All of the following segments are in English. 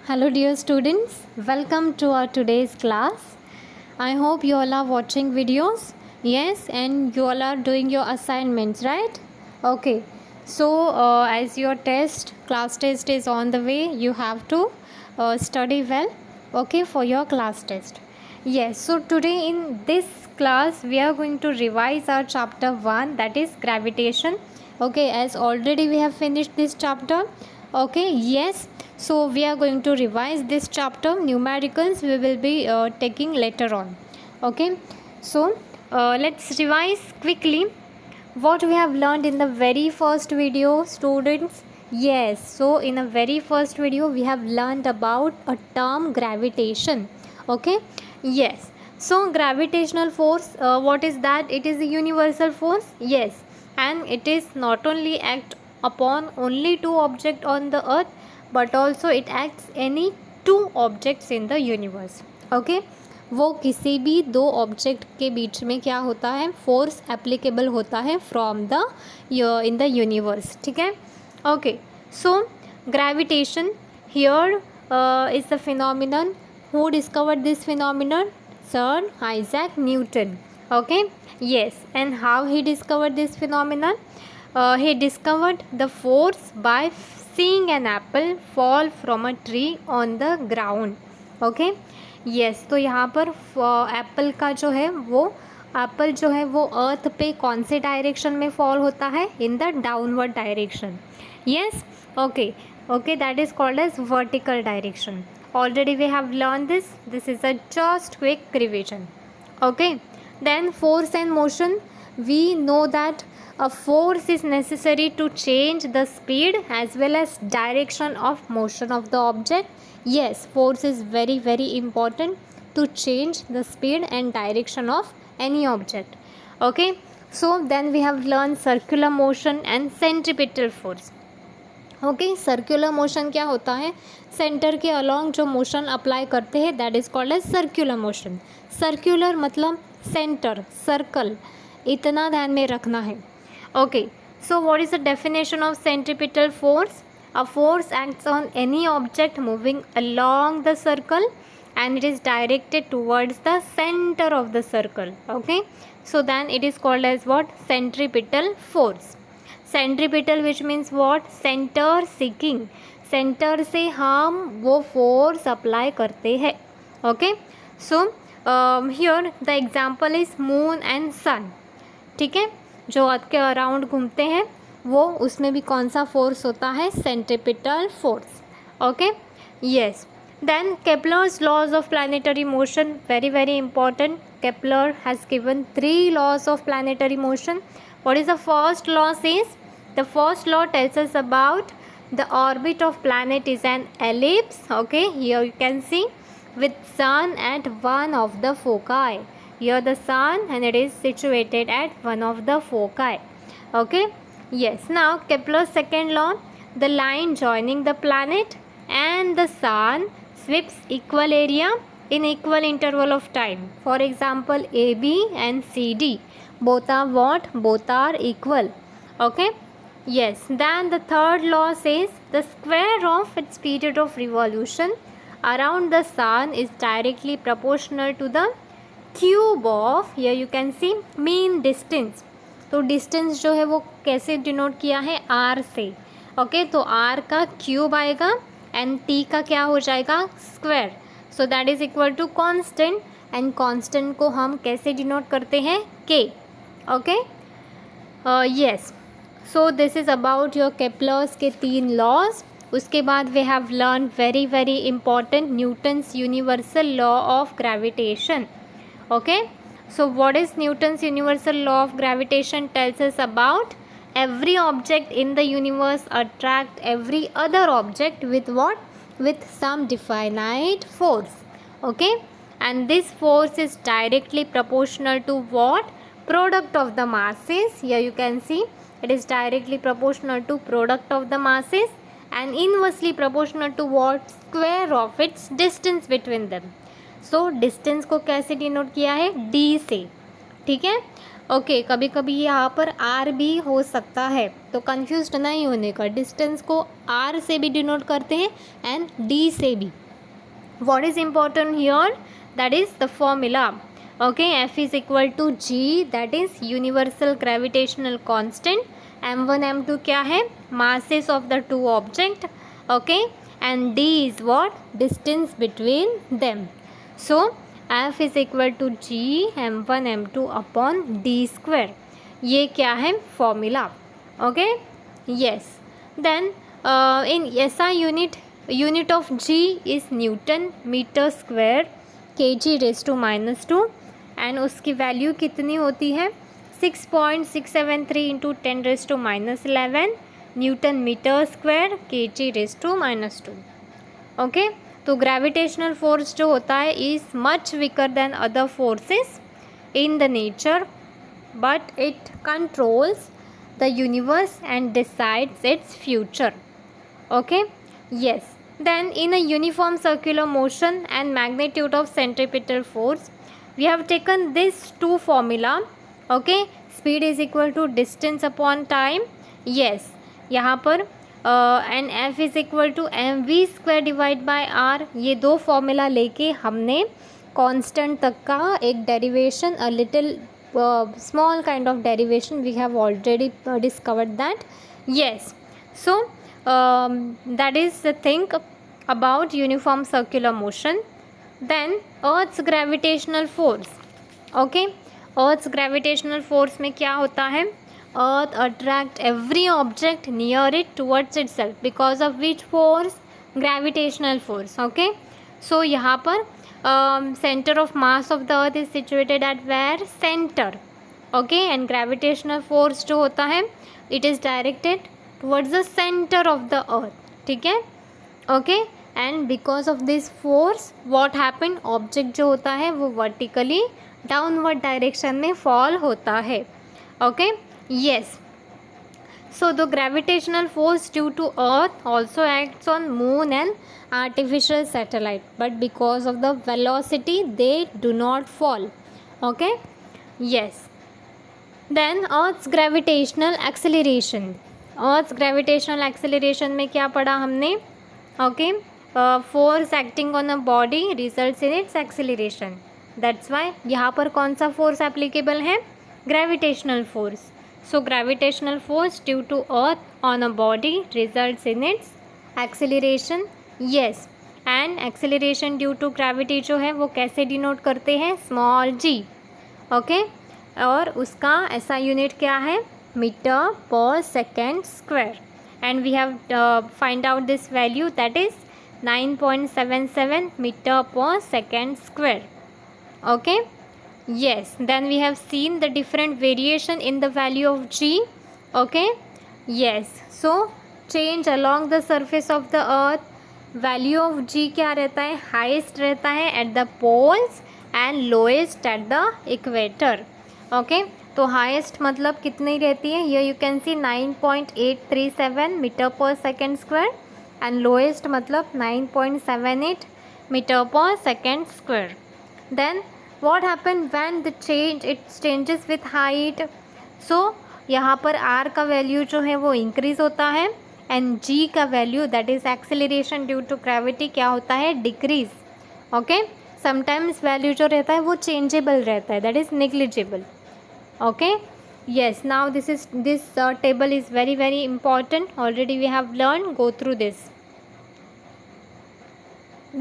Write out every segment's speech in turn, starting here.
Hello dear students, welcome to our today's class. I hope you all are watching videos. Yes, and you all are doing your assignments, right? Okay. So as your class test is on the way, you have to study well, okay, for your class test. Yes, so today in this class we are going to revise our chapter 1, that is gravitation. Okay, as already we have finished this chapter. Okay, yes, so we are going to revise this chapter. Numericals we will be taking later on. Okay, so let's revise quickly what we have learned in the very first video, students. Yes, so in the very first video we have learned about a term gravitation. Okay, yes, so gravitational force, what is that? It is a universal force. Yes, and it is not only act upon only two objects on the earth, but also it acts any two objects in the universe. Okay, वो किसी भी दो object के बीच में क्या होता है, force applicable होता है from the in the universe. ठीक है. Okay, so gravitation here is the phenomenon. Who discovered this phenomenon? Sir Isaac Newton. Okay, yes, and how he discovered this phenomenon? He discovered the force by seeing an apple fall from a tree on the ground. Okay, yes, तो यहाँ पर Apple का जो है वो Apple जो है वो अर्थ पे कौन से डायरेक्शन में फॉल होता है? In the downward direction. Yes, okay, okay, that is called as vertical direction. Already we have learn this is a just quick revision. Okay, then force and motion, we know that a force is necessary to change the speed as well as direction of motion of the object. Yes, force is very very important to change the speed and direction of any object. Okay, so then we have learned circular motion and centripetal force. Okay, circular motion क्या होता है? Centre के along जो motion apply करते हैं that is called as circular motion. Circular मतलब centre, circle, इतना ध्यान में रखना है. Okay, so what is the definition of centripetal force? A force acts on any object moving along the circle and it is directed towards the center of the circle. Okay, so then it is called as what? Centripetal force. Centripetal which means what? Centre seeking. Centre से हम वो force apply करते हैं. Okay, so here the example is moon and sun. ठीक है, जो अर्थ के around घूमते हैं वो उसमें भी कौन सा फोर्स होता है? Centripetal force. Okay, yes. Then Kepler's laws of planetary motion, very very important. Kepler has given 3 laws of planetary motion. What is the first law says? The first law tells us about the orbit of planet is an ellipse. Okay, here you can see with sun at one of the foci. Here the sun and it is situated at one of the foci. Okay, yes. Now Kepler's second law, the line joining the planet and the sun sweeps equal area in equal interval of time. For example, AB and CD. Both are what? Both are equal. Okay, yes. Then the third law says the square of its period of revolution around the sun is directly proportional to the cube of, here you can see, mean distance. तो distance जो है वो कैसे denote किया है? r से. Okay, तो r का क्यूब आएगा एंड t का क्या हो जाएगा? Square. So that is equal to constant, and constant को हम कैसे डिनोट करते हैं? k. Okay, yes. So this is about your Kepler's के 3 लॉज. उसके बाद we have learn very very important Newton's universal law of gravitation. Okay, so what is Newton's universal law of gravitation? Tells us about every object in the universe attract every other object with what? With some definite force. Okay, and this force is directly proportional to what? Product of the masses. Here you can see it is directly proportional to product of the masses and inversely proportional to what? Square of its distance between them. So distance को कैसे denote किया है? d से. ठीक है, okay, कभी कभी यहाँ पर आर भी हो सकता है, तो कंफ्यूज नहीं होने का, डिस्टेंस को आर से भी डिनोट करते हैं एंड डी से भी. What is important here? That is the formula. Okay, F is equal to G, that is universal gravitational constant. M1 M2 क्या है? Masses of the two object. Okay, and D is what? Distance between them. So F is equal to G M1 M2 upon D square. ये क्या है? Formula. Okay, yes. Then in SI unit of G is Newton meter square kg raised to -2 and उसकी value कितनी होती है? 6.673 into 10 raised to -11 newton metre square kg raised to -2. Okay, तो gravitational force जो होता है is much weaker than other forces in the nature, but it controls the universe and decides its future. Okay, yes. Then in a uniform circular motion and magnitude of centripetal force, we have taken this two formula. Okay, speed is equal to distance upon time. Yes, यहाँ पर and F is equal to mv square divide by r. ये दो formula लेके हमने constant तक का एक derivation, a little small kind of derivation we have already discovered that. Yes, so that is the thing about uniform circular motion. Then Earth's gravitational force. Okay, Earth's gravitational force में क्या होता है? Earth attract every object near it towards itself because of which force? Gravitational force. Okay, so यहाँ पर center of mass of the earth is situated at where? Center. Okay, and gravitational force जो होता है it is directed towards the center of the earth. ठीक है, okay, and because of this force what happen, object जो होता है वो vertically downward direction में फॉल होता है. Okay, yes. So the gravitational force due to Earth also acts on moon and artificial satellite, but because of the velocity they do not fall. Okay, yes. Then Earth's gravitational acceleration. Earth's gravitational acceleration में क्या पढ़ा हमने? Okay, force acting on a body results in its acceleration. That's why यहाँ पर कौन सा force applicable है? Gravitational force. So gravitational force due to Earth on a body results in its acceleration. Yes, and acceleration due to gravity जो है वो कैसे denote करते हैं? Small g. ओके, और उसका ऐसा यूनिट क्या है? मीटर पर second square. And we have find out this value, that is 9.77 metre पर second square. Okay, yes, then we have seen the different variation in the value of g. Okay, yes, so change along the surface of the earth, value of g क्या रहता है? Highest रहता है at the poles and lowest at the equator. Okay, तो highest मतलब कितनी रहती है? Here you can see 9.837 metre पर सेकेंड स्क्वायर and lowest मतलब 9.78 मीटर पर second square. Then what happened when the changes with height? So यहाँ पर r का वैल्यू जो है वो इंक्रीज होता है एंड g का value that is acceleration due to gravity क्या होता है? डिक्रीज. ओके, समटाइम्स वैल्यू जो रहता है वो चेंजेबल रहता है, that is negligible. Okay, yes, now this table is very important. Already we have learned, go through this.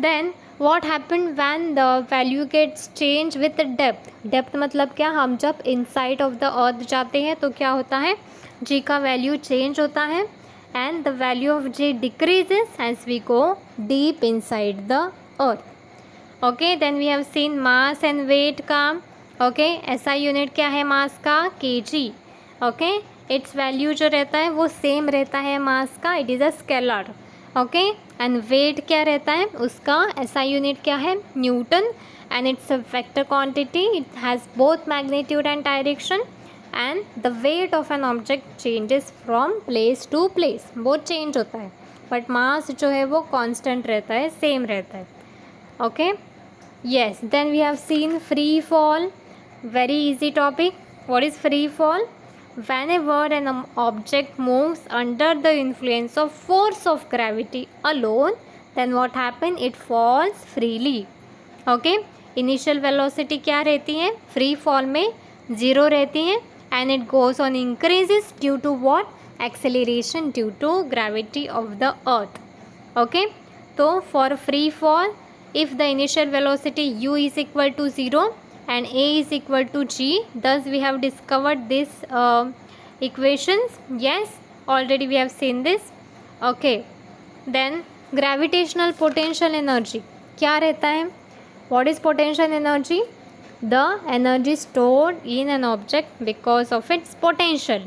Then what happened when the value gets changed with the depth? Depth मतलब क्या? हम जब inside of the earth जाते हैं तो क्या होता है? g का वैल्यू चेंज होता है and the value of g decreases as we go deep inside the earth. Okay, then we have seen mass and weight का. Okay, ऐसा यूनिट क्या है मास का? kg. Okay, its वैल्यू जो रहता है वो सेम रहता है मास का, it is a scalar. Okay, and weight क्या रहता है उसका? ऐसा यूनिट क्या है? Newton. And it's a vector quantity, it has both magnitude and direction. And the weight of an object changes from place to place, वो change होता है बट मास जो है वो कांस्टेंट रहता है, सेम रहता है. Okay, yes, then we have seen free fall, very easy topic. What is free fall? Whenever an object moves under the influence of force of gravity alone, then what happen? It falls freely. Okay. Initial velocity क्या रहती है? Free fall में 0 रहती है and it goes on increases due to what? Acceleration due to gravity of the earth. Okay. So for free fall, if the initial velocity u is equal to 0 and a is equal to g, thus we have discovered this equations. Yes, already we have seen this. Okay. Then gravitational potential energy क्या रहता है? What is potential energy? The energy stored in an object because of its potential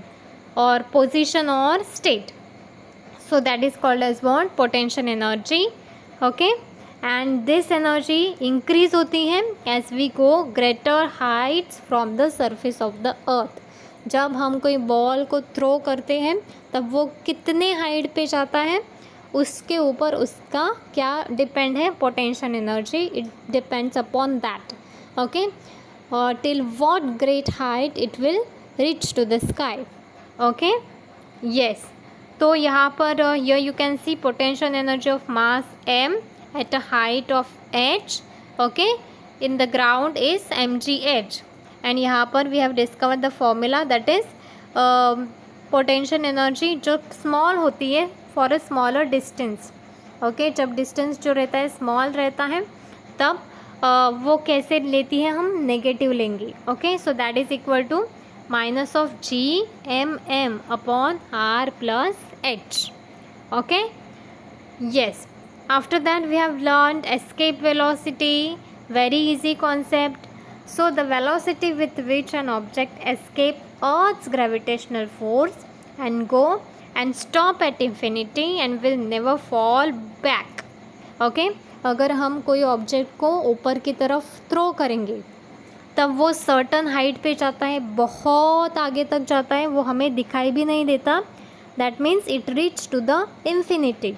or position or state. So that is called as what? Potential energy. Okay. And this energy increase होती है as we go greater heights from the surface of the earth. जब हम कोई ball को throw करते हैं तब वो कितने हाइट पे जाता है उसके ऊपर उसका क्या डिपेंड है? Potential energy. It depends upon that. Okay. Till what great height it will reach to the sky. Okay. Yes. तो यहाँ पर you can see potential energy of mass m at a height of h. okay, in the ground is mgh. and यहाँ पर we have discovered the formula that is potential energy जो small होती है for a smaller distance. okay, जब distance जो रहता है small रहता है तब वो कैसे लेती है? हम नेगेटिव लेंगे. Okay. So that is equal to minus of G M M upon R plus H. Okay. yes. After that we have learned escape velocity. Very easy concept. So the velocity with which an object escape Earth's gravitational force and go and stop at infinity and will never fall back. Okay. अगर हम कोई object को ऊपर की तरफ throw करेंगे तब वो सर्टन हाइट पे जाता है, बहुत आगे तक जाता है, वो हमें दिखाई भी नहीं देता. That means it reach to the infinity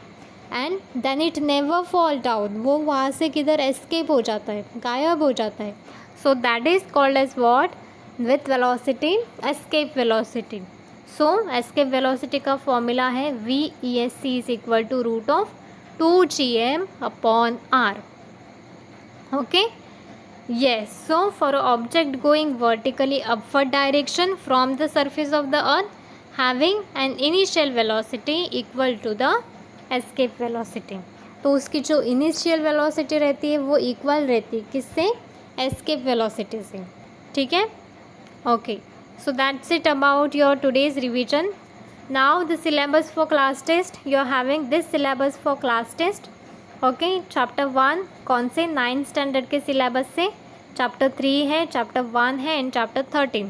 and then it never fall down. वो वहाँ से किधर एस्केप हो जाता है, गायब हो जाता है. So that is called as what? With velocity escape velocity. So escape velocity का फॉर्मूला है VESC is equal to root of 2gm upon r. okay. yes. so for an object going vertically upward direction from the surface of the earth having an initial velocity equal to the escape velocity, तो उसकी जो initial velocity रहती है वो equal रहती है किससे? Escape velocity से. ठीक है. Okay. So that's it about your today's revision. Now the syllabus for class test, you are having this syllabus for class test. Okay. Chapter 1 कौन से? 9th स्टैंडर्ड के सिलेबस से. चैप्टर 3 है, चैप्टर 1 है and chapter 13.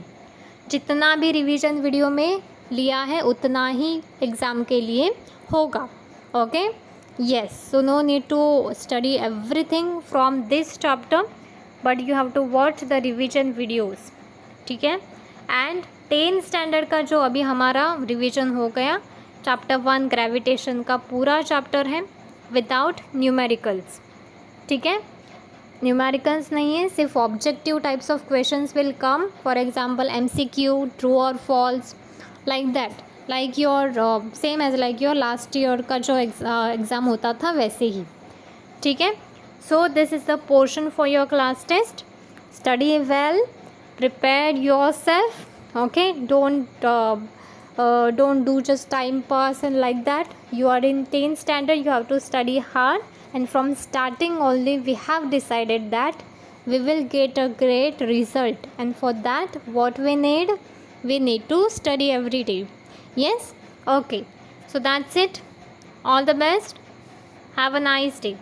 जितना भी revision video में लिया है उतना ही एग्ज़ाम के लिए होगा. Okay. yes. so no need to study everything from this chapter but you have to watch the revision videos. ठीक है. एंड 10th स्टैंडर्ड का जो अभी हमारा रिवीजन हो गया, चैप्टर 1 ग्रेविटेशन का पूरा चैप्टर है विदाउट न्यूमेरिकल्स. ठीक है. न्यूमेरिकल्स नहीं है, सिर्फ objective types of questions will come. For example MCQ, true और false, like that, like your same as like your last year का जो एग्ज़ाम होता था वैसे ही. ठीक है. So this is the portion for your class test. Study well, prepare yourself. okay. don't do just time pass and like that. You are in 10th standard, you have to study hard, and from starting only we have decided that we will get a great result, and for that what we need to study every day. yes. okay. so that's it. all the best. have a nice day.